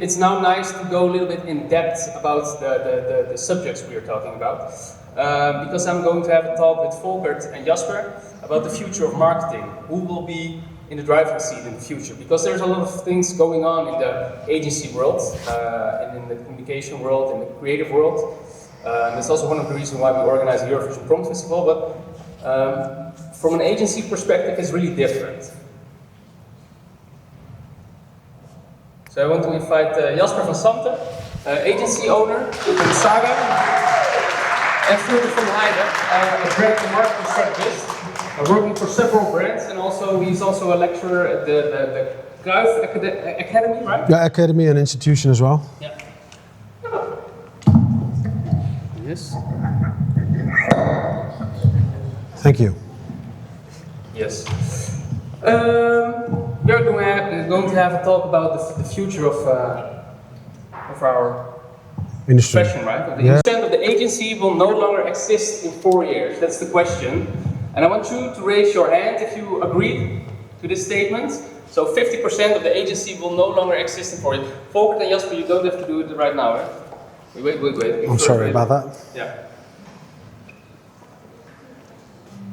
It's now nice to go a little bit in depth about the subjects we are talking about. Because I'm going to have a talk with Folkert and Jasper about the future of marketing. Who will be in the driving seat in the future? Because there's a lot of things going on in the agency world, and in the communication world, in the creative world. That's also one of the reasons why we organize the Eurovision Prompt Festival. But from an agency perspective, it's really different. So I want to invite Jasper van Zanten, agency owner in Saga, and Philip from Heide, a brand and marketing strategist, working for several brands, and also he's also a lecturer at the Kruif Academy, right? Yeah, academy and institution as well. Yeah. Yes. Thank you. Yes. We are going to have a talk about the future of our Industry. profession, right? The extent of the agency will no longer exist in 4 years. That's the question. And I want you to raise your hand if you agree to this statement. So 50% of the agency will no longer exist in 4 years. Folkert and Jasper, you don't have to do it right now, right? Wait. I'm sorry about that. Yeah.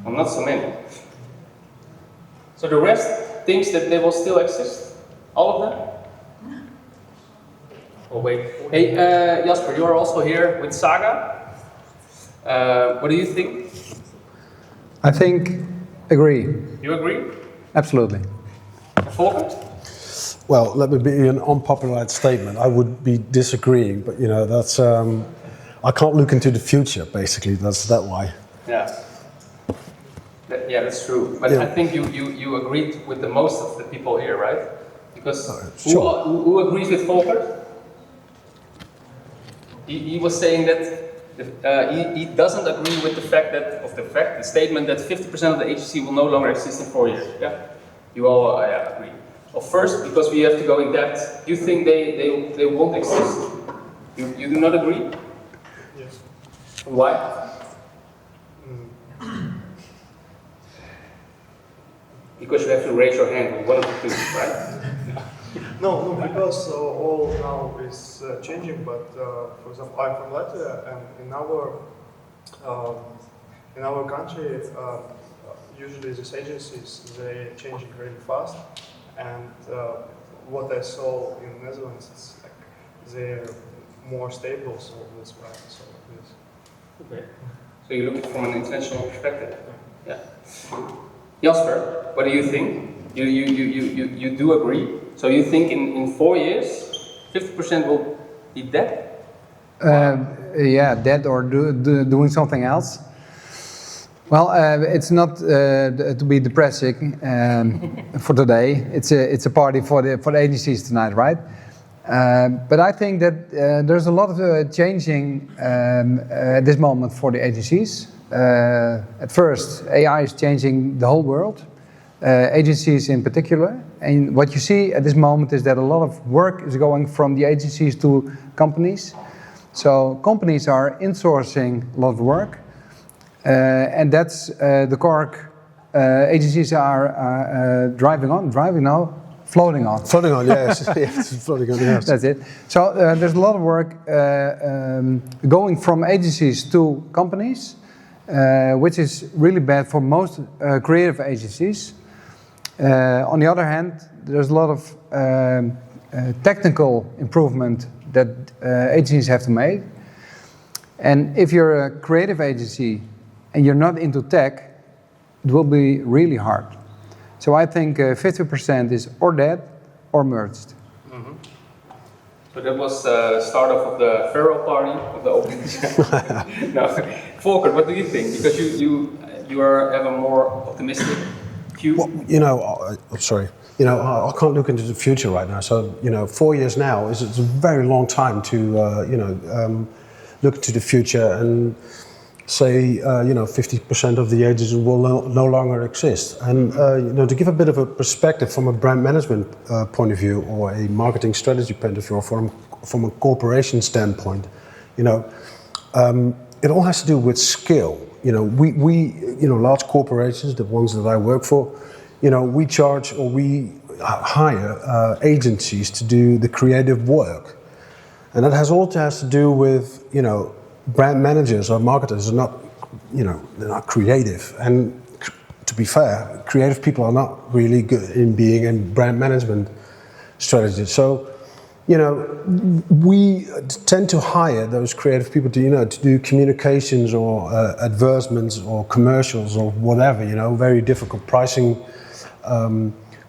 Well, not so many. So the rest thinks that they will still exist? All of them? Oh wait. Hey, Jasper, you are also here with Saga. What do you think? I think, agree. You agree? Absolutely. Folkert? Well, let me be an unpopular statement. I would be disagreeing, but you know, that's I can't look into the future. Basically, that's that why. Yeah. Yeah, that's true. But Yeah. I think you agreed with the most of the people here, right? Because sure. who agrees with Folkert? He was saying that he doesn't agree with the statement that 50% of the agency will no longer exist in 4 years. Yeah, you all agree. Well, first, because we have to go in depth, you think they won't exist? You do not agree? Yes. Why? Because you have to raise your hand with one of the two, right? No, because all now is changing. But for example, I'm from Latvia, and in our country, usually these agencies they changing really fast. And what I saw in the Netherlands is like they're more stable, so that's why I saw this. Okay. So you look at it from an international perspective. Yeah. Jasper, what do you think? You do agree? So you think in 4 years, 50% will be dead? Yeah, dead or doing something else. Well, it's not to be depressing for today. It's a party for the agencies tonight, right? But I think that there's a lot of changing at this moment for the agencies. At first, AI is changing the whole world, agencies in particular. And what you see at this moment is that a lot of work is going from the agencies to companies. So companies are insourcing a lot of work, and that's the core. Agencies are floating on. Floating on, yes, yes, floating on, yes. That's it. So there's a lot of work going from agencies to companies. Which is really bad for most creative agencies. On the other hand, there's a lot of technical improvement that agencies have to make. And if you're a creative agency and you're not into tech, it will be really hard. So I think 50% is or dead or merged. Mm-hmm. So that was the start of the farewell party of the opening. No, Folkert, what do you think? Because you have a more optimistic view. Well, you know, sorry. You know, I can't look into the future right now. So, you know, 4 years now is a very long time to, look into the future and say, 50% of the agencies will no longer exist. And, to give a bit of a perspective from a brand management point of view or a marketing strategy point of view or from a corporation standpoint, it all has to do with skill. We large corporations, the ones that I work for, we charge or we hire agencies to do the creative work. And that also has to do with, you know, brand managers or marketers are not, you know, they're not creative. And to be fair, creative people are not really good in being in brand management strategies. So, you know, we tend to hire those creative people to, you know, to do communications or advertisements or commercials or whatever, you know, very difficult pricing,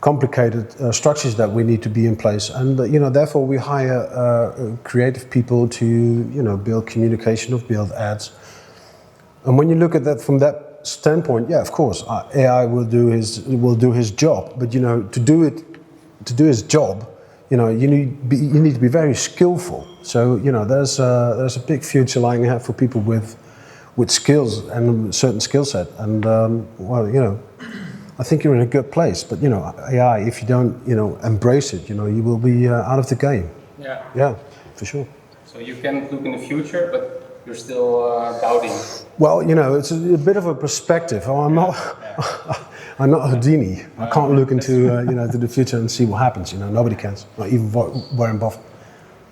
complicated structures that we need to be in place. And, you know, therefore we hire creative people to, you know, build communication or build ads. And when you look at that from that standpoint, yeah, of course, AI will do his job. But, you know, to do his job, you know, you need to be very skillful. So, you know, there's a big future lying ahead for people with skills and a certain skill set. And well, you know, I think you're in a good place. But, you know, AI, if you don't, you know, embrace it, you know, you will be out of the game. Yeah. Yeah, for sure. So you can look in the future, but you're still doubting. Well, you know, it's a bit of a perspective. I'm not Houdini. I can't look into you know, to the future and see what happens. You know, nobody can, not even Warren Buffett.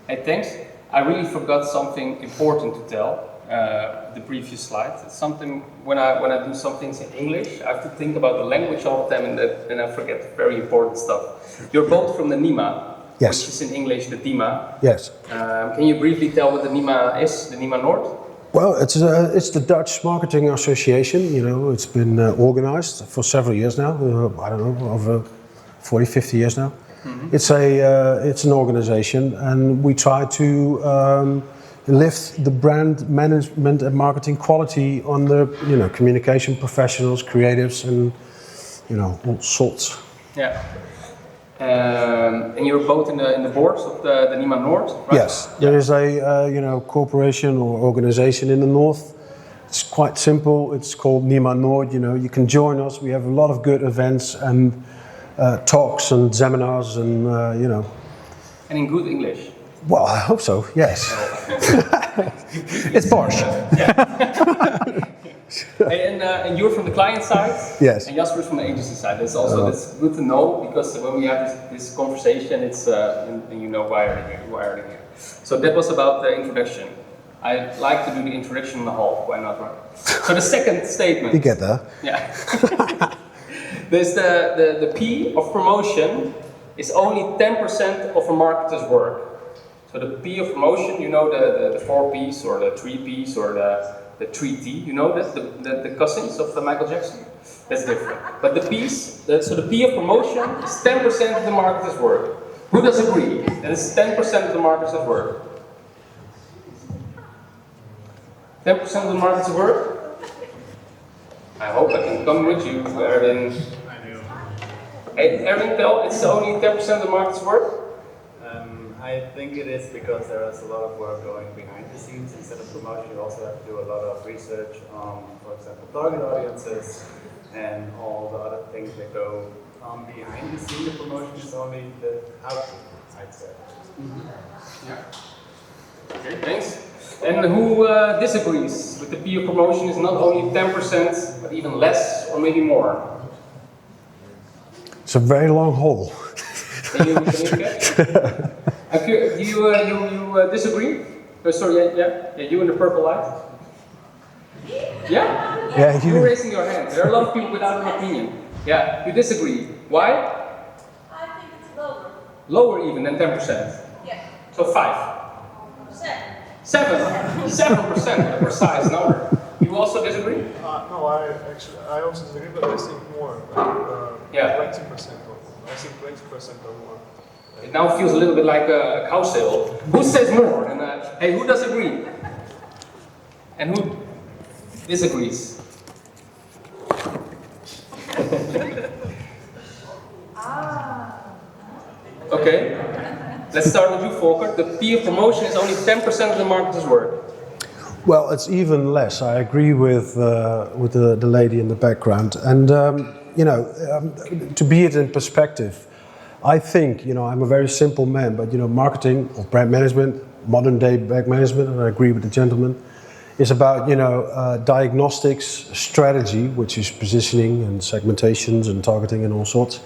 Hey, thanks. I really forgot something important to tell. The previous slide. It's something when I do some things in English, I have to think about the language all the time, and then I forget very important stuff. You're both from the NIMA. Yes. Which is in English the DIMA. Yes. Can you briefly tell what the NIMA is, the NIMA Noord? Well, it's the Dutch Marketing Association. You know, it's been organized for several years now. I don't know, over 40, 50 years now. Mm-hmm. It's an organization, and we try to lift the brand management and marketing quality on the, you know, communication professionals, creatives, and, you know, all sorts. Yeah. And you're both in the boards of the NIMA Noord, right? Yes, there is a you know, corporation or organization in the north. It's quite simple. It's called NIMA Noord. You know, you can join us. We have a lot of good events and talks and seminars and you know. And in good English. Well, I hope so. Yes. It's Porsche. Yeah. And you're from the client side. Yes. And Jasper is from the agency side. That's good to know, because when we have this conversation, it's and you know why are they here. So that was about the introduction. I like to do the introduction in the hall. Why not, right? So the second statement. You get there. Yeah. There's the P of promotion is only 10% of a marketer's work. So the P of promotion, you know, the 4 Ps or the 3 Ps or the 3T, you know that, the cousins of Michael Jackson? That's different. But the Ps, so the P of promotion is 10% of the marketer's work. Who does agree? That is 10% of the marketer's work. 10% of the marketer's work? I hope I can come with you, Erwin. I do. Hey, Erwin, tell it's only 10% of the marketer's work? I think it is because there is a lot of work going behind the scenes. Instead of promotion, you also have to do a lot of research on, for example, target audiences and all the other things that go on behind the scene. The promotion is only the output, I'd say. Mm-hmm. Yeah. Okay, thanks. And who disagrees with the P of promotion is not only 10%, but even less or maybe more? It's a very long haul. Can you get? Do you disagree? Oh, sorry, yeah, you in the purple light. Yeah? Yeah, You're raising your hand. There are a lot of people without an opinion. Yeah, you disagree. Why? I think it's lower. Lower even than 10%. Yeah. So 5. 7. 7%, a precise number. You also disagree? No, I also disagree, but I think more. Yeah. 20% or I think 20% or more. It now feels a little bit like a cow sale. Who says more? And hey, who does agree? And who disagrees? Okay, let's start with you, Folkert. The P of promotion is only 10% of the marketer's work. Well, it's even less. I agree with the lady in the background. And, you know, to be it in perspective, I think, you know, I'm a very simple man, but, you know, marketing or brand management, modern day brand management, and I agree with the gentleman, is about, you know, diagnostics, strategy, which is positioning and segmentations and targeting and all sorts.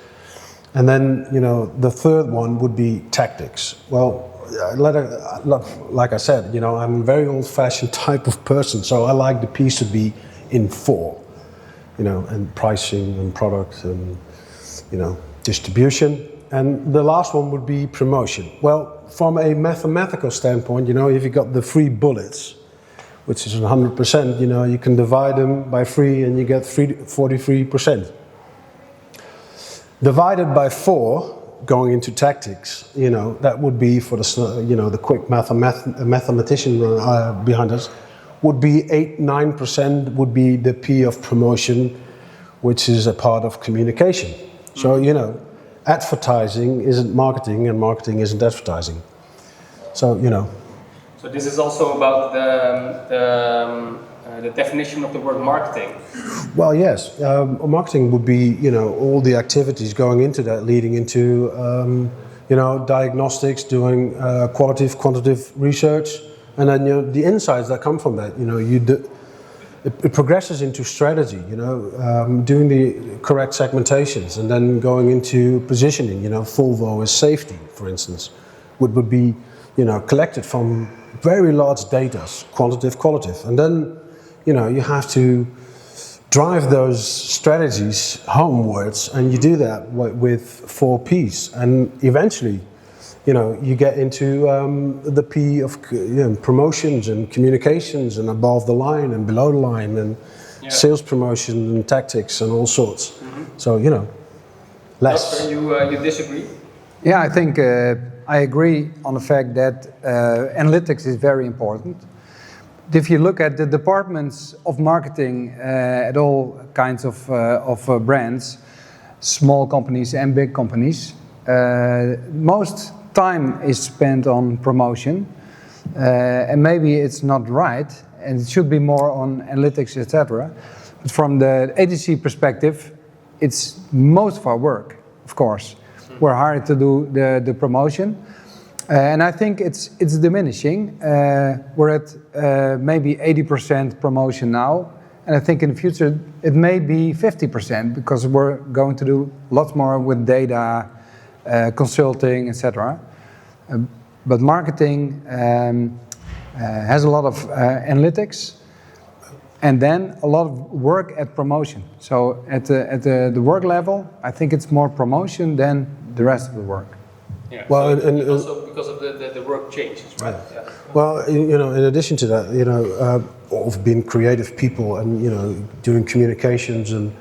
And then, you know, the third one would be tactics. Well, like I said, you know, I'm a very old-fashioned type of person, so I like the piece to be in four, you know, and pricing and product and, you know, distribution. And the last one would be promotion. Well, from a mathematical standpoint, you know, if you got the 3 bullets, which is 100%, you know, you can divide them by 3 and you get 43%. Divided by 4, going into tactics, you know, that would be for the, you know, the quick mathematician behind us, would be 8-9% would be the P of promotion, which is a part of communication. So, you know, advertising isn't marketing and marketing isn't advertising. So, you know. So this is also about the definition of the word marketing. Well, yes. Marketing would be, you know, all the activities going into that, leading into, you know, diagnostics, doing qualitative, quantitative research, and then, you know, the insights that come from that. You know, it progresses into strategy. You know, doing the correct segmentations, and then going into positioning. You know, Volvo is safety, for instance, would be, you know, collected from very large data, quantitative, qualitative, and then, you know, you have to drive those strategies homewards, and you do that with 4 Ps, and eventually, you know, you get into the P of, you know, promotions and communications and above the line and below the line and sales promotion and tactics and all sorts. Mm-hmm. So, you know, less. Jasper, you disagree? Yeah, I think I agree on the fact that analytics is very important. If you look at the departments of marketing at all kinds of brands, small companies and big companies, most time is spent on promotion, and maybe it's not right, and it should be more on analytics, etc. But from the agency perspective, it's most of our work, of course. We're hired to do the promotion. And I think it's diminishing. We're at maybe 80% promotion now, and I think in the future it may be 50% because we're going to do lots more with data, consulting, etc. But marketing has a lot of analytics, and then a lot of work at promotion. So at the work level, I think it's more promotion than the rest of the work. Yeah. Well, so and also because of the work changes, right? Yeah. Well, you know, in addition to that, you know, of being creative people and, you know, doing communications, and,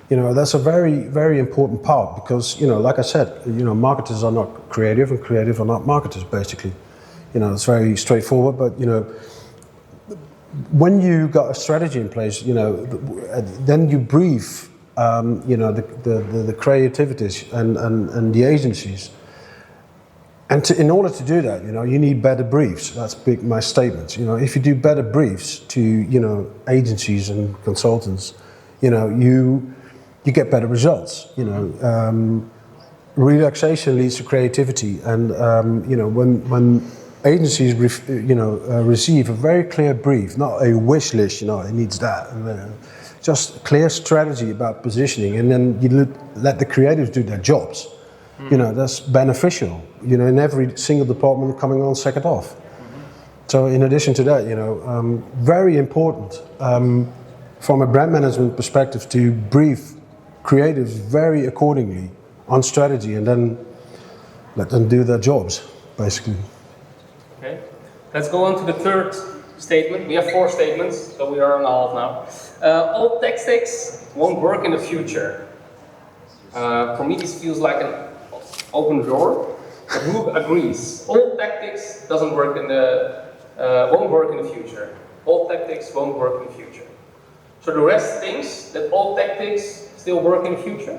you know, that's a very, very important part because, you know, like I said, you know, marketers are not creative and creative are not marketers, basically. You know, it's very straightforward, but, you know, when you got a strategy in place, you know, then you brief, you know, the creativities and the agencies. And in order to do that, you know, you need better briefs. That's my statement. You know, if you do better briefs to, you know, agencies and consultants, you know, you get better results. You know, relaxation leads to creativity, and you know, when agencies receive a very clear brief, not a wish list. You know, it needs that, and just a clear strategy about positioning, and then you let the creatives do their jobs. You know, that's beneficial, you know, in every single department coming on second off. So in addition to that, you know, very important from a brand management perspective to brief creatives very accordingly on strategy, and then let them do their jobs, basically. Okay, let's go on to the third statement. We have 4 statements, so we are on half now. All tactics won't work in the future. For me, this feels like an open door. Who agrees? All tactics doesn't work won't work in the future. All tactics won't work in the future. So the rest thinks that all tactics still work in the future.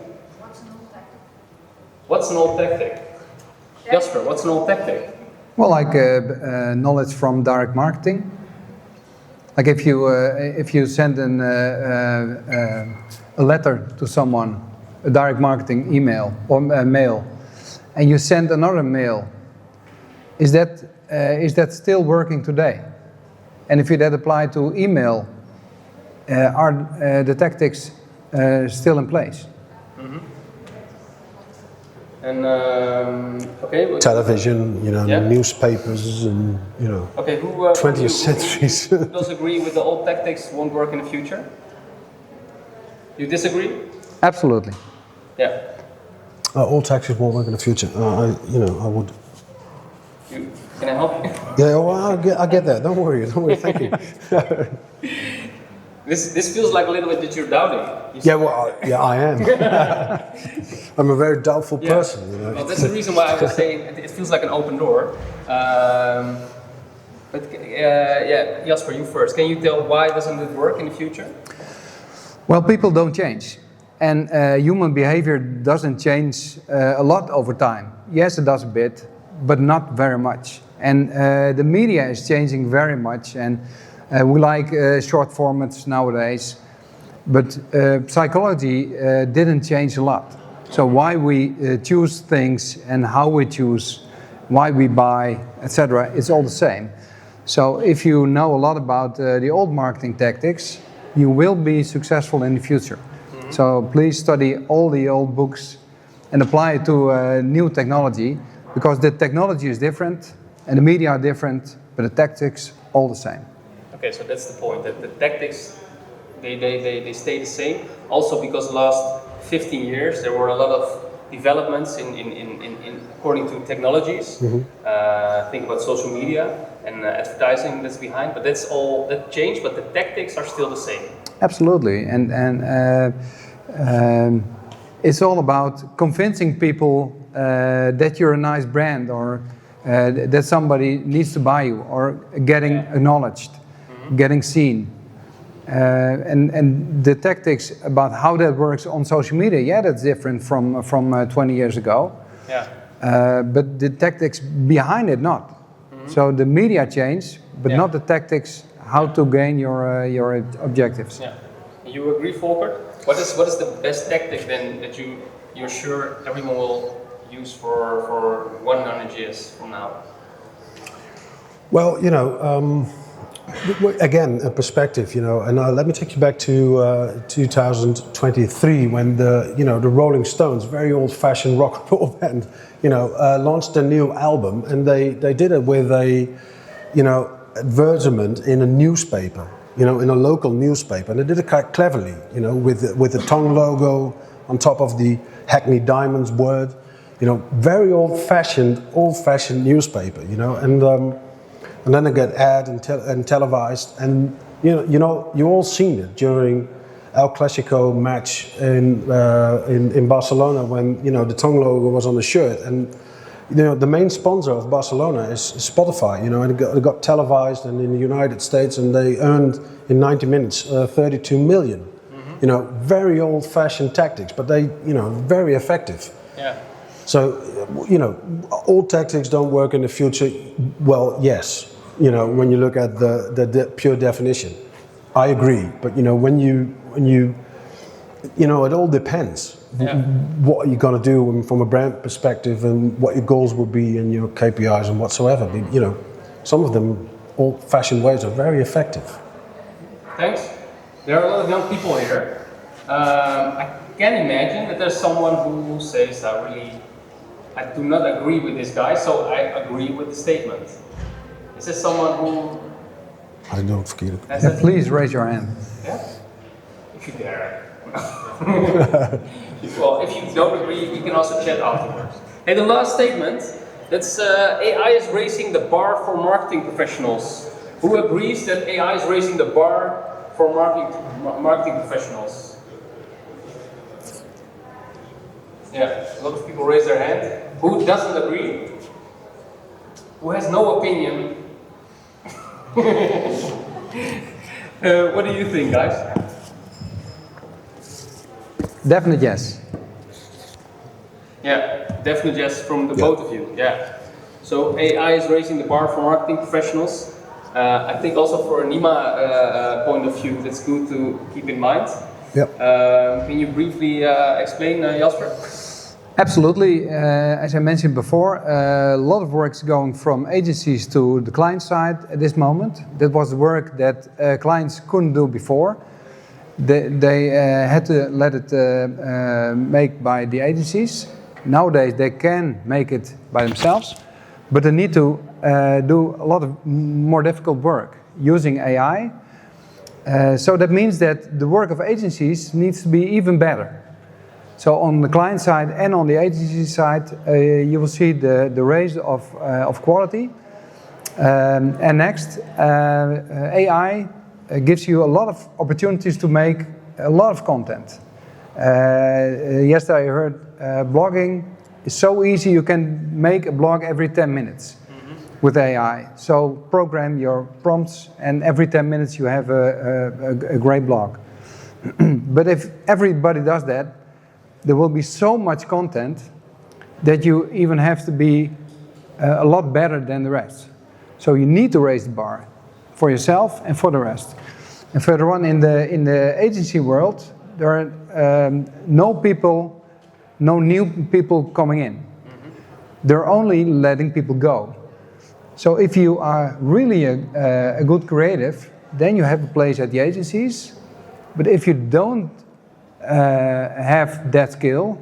What's an old tactic? Jasper, what's an old tactic? Well, like knowledge from direct marketing. Like if you send a letter to someone, a direct marketing email or a mail, and you send another mail, is that still working today? And if you that apply to email, are the tactics still in place? And okay. Television, you know, Yeah. newspapers, and you know, Okay. Who 20th centuries. who does agree with the old tactics won't work in the future? You disagree? Absolutely. Yeah. All taxes won't work in the future. I would. Can I help you? Yeah, well, I get that. Don't worry. Thank you. This feels like a little bit that you're doubting. Yeah, well, I am. I'm a very doubtful Yeah. person, you know. Well, that's the reason why I was saying it feels like an open door. Yeah, Jasper, you first. Can you tell why doesn't it work in the future? Well, people don't change. And human behavior doesn't change a lot over time. Yes, it does a bit, but not very much. And the media is changing very much. And we like short formats nowadays. But psychology didn't change a lot. So why we choose things and how we choose, why we buy, etc., it's all the same. So if you know a lot about the old marketing tactics, you will be successful in the future. So please study all the old books and apply it to new technology, because the technology is different and the media are different, but the tactics all the same. Okay, so that's the point. That the tactics they stay the same. Also because last 15 years there were a lot of developments in according to technologies. Think about social media and advertising that's behind, but that's all that changed. But the tactics are still the same. Absolutely, and it's all about convincing people that you're a nice brand, or that somebody needs to buy you, or getting acknowledged, getting seen. And the tactics about how that works on social media, yeah, that's different from 20 years ago. Yeah. But the tactics behind it, not. So the media change, but not the tactics how to gain your objectives. Yeah. You agree, Folkert? What is the best tactic then that you're sure everyone will use for 100 years from now? Well, you know, again, a perspective, you know, and let me take you back to 2023 when the Rolling Stones, very old-fashioned rock and roll band, launched a new album, and they did it with a, advertisement in a newspaper, in a local newspaper, and they did it quite cleverly, with the tongue logo on top of the Hackney Diamonds word, very old-fashioned newspaper, and then they get ad and televised, and you all seen it during El Clasico match in Barcelona when the tongue logo was on the shirt, and the main sponsor of Barcelona is Spotify, and it got televised and in the United States, and they earned in 90 minutes 32 million. Very old-fashioned tactics, but they very effective. Yeah. So old tactics don't work in the future. Well, yes. When you look at the pure definition, I agree. But when you it all depends. Yeah. What you're going to do from a brand perspective, and what your goals will be, and your KPIs and whatsoever. Some of them old-fashioned ways are very effective. Thanks. There are a lot of young people here. I can imagine that there's someone who says, I do not agree with this guy, so I agree with the statement. Is there someone who... I don't forget it. Yeah, please raise your hand. Yeah? If you dare. Well, if you don't agree, we can also chat afterwards. Hey, the last statement, that's AI is raising the bar for marketing professionals. Who agrees that AI is raising the bar for marketing professionals? Yeah, a lot of people raise their hand. Who doesn't agree? Who has no opinion? What do you think, guys? Definite yes. Yeah, definitely yes from the both of you. Yeah. So AI is raising the bar for marketing professionals. I think also for a NIMA point of view, that's good to keep in mind. Yep. Can you briefly explain, Jasper? Absolutely. As I mentioned before, a lot of work is going from agencies to the client side at this moment. That was work that clients couldn't do before. They had to let it make by the agencies. Nowadays they can make it by themselves, but they need to do a lot of more difficult work using AI. So that means that the work of agencies needs to be even better. So on the client side and on the agency side, you will see the raise of quality. And next, AI gives you a lot of opportunities to make a lot of content. Yesterday I heard blogging is so easy, you can make a blog every 10 minutes with AI. So program your prompts and every 10 minutes you have a great blog. But if everybody does that, there will be so much content that you even have to be a lot better than the rest. So you need to raise the bar for yourself and for the rest. And further on in the agency world, there are no new people coming in. They're only letting people go. So if you are really a good creative, then you have a place at the agencies. But if you don't have that skill,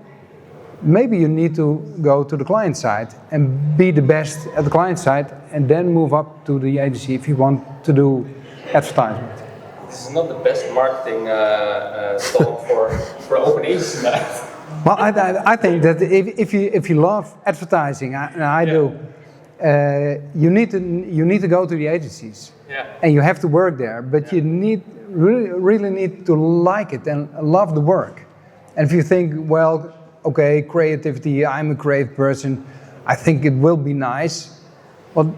maybe you need to go to the client side and be the best at the client side and then move up to the agency if you want to do advertisement. This is not the best marketing talk for open agency night. Well, I think that if you love advertising, and I do, you need to go to the agencies, and you have to work there. But you really need to like it and love the work. And if you think, well, okay, creativity, I'm a creative person, I think it will be nice. Well,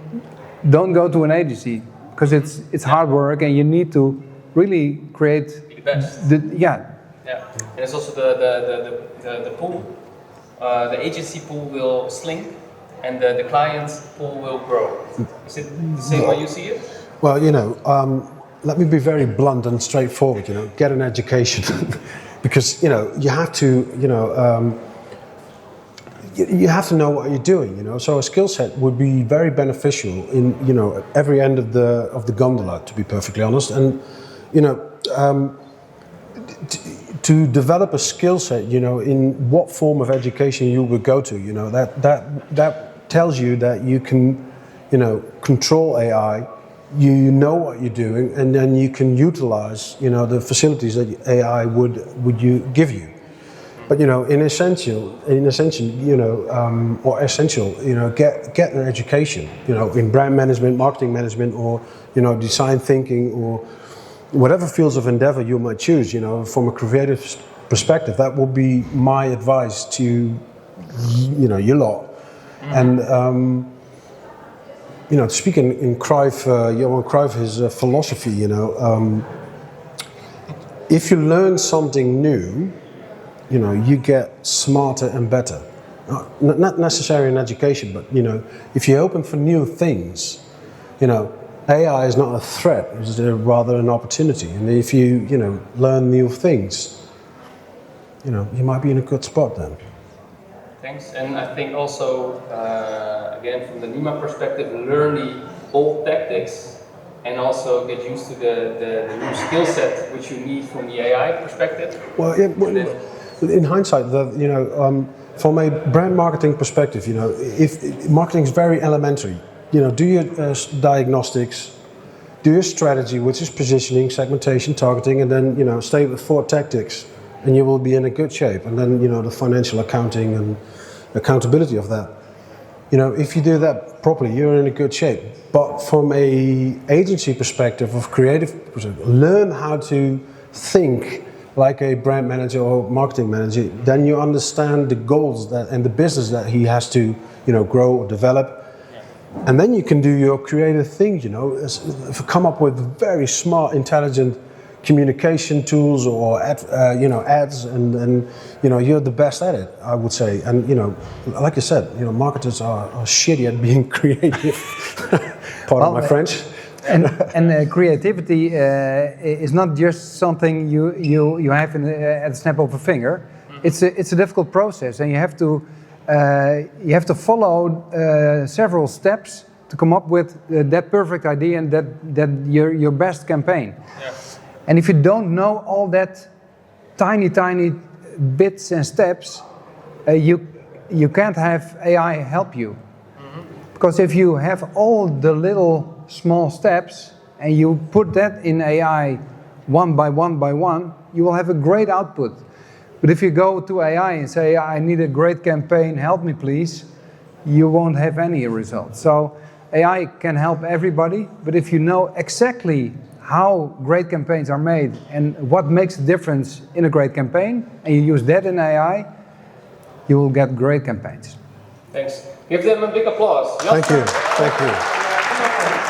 don't go to an agency because it's hard work, and you need to really create Be the best. Yeah, and it's also the pool. The agency pool will shrink, and the client pool will grow. Is it the same way you see it? Well, let me be very blunt and straightforward. Get an education, because you have to you have to know what you're doing. So a skill set would be very beneficial in every end of the gondola, to be perfectly honest. And to develop a skill set, in what form of education you would go to, that tells you that you can, control AI, you know what you're doing, and then you can utilize, the facilities that AI would give you. But in essential, get an education, in brand management, marketing management, or design thinking, or whatever fields of endeavor you might choose, from a creative perspective. That will be my advice to you lot. And speaking in Cruyff, Johan Cruyff, his philosophy, if you learn something new, you get smarter and better. Not necessarily in education, but if you're open for new things, AI is not a threat; it's rather an opportunity. And if you learn new things, you might be in a good spot then. Thanks. And I think also, again, from the NIMA perspective, learn the old tactics and also get used to the new skill set which you need from the AI perspective. Well, in hindsight, from a brand marketing perspective, if marketing is very elementary, do your diagnostics, do your strategy, which is positioning, segmentation, targeting, and then stay with 4 tactics, and you will be in a good shape. And then the financial accounting and accountability of that. If you do that properly, you're in a good shape. But from a agency perspective, of creative perspective, learn how to think like a brand manager or marketing manager. Then you understand the goals and the business that he has to grow or develop. And then you can do your creative thing, come up with very smart, intelligent communication tools or ads, and you're the best at it, I would say. And like I said, marketers are shitty at being creative. Pardon my French. And creativity is not just something you have at the snap of a finger. It's a difficult process, and you have to follow several steps to come up with that perfect idea and that your best campaign. Yeah. And if you don't know all that tiny bits and steps, you you can't have AI help you. Because if you have all the little small steps and you put that in AI one by one, you will have a great output. But if you go to AI and say, I need a great campaign, help me please, you won't have any results. So AI can help everybody, but if you know exactly how great campaigns are made and what makes the difference in a great campaign, and you use that in AI, you will get great campaigns. Thanks. Give them a big applause. Thank you. Thank you.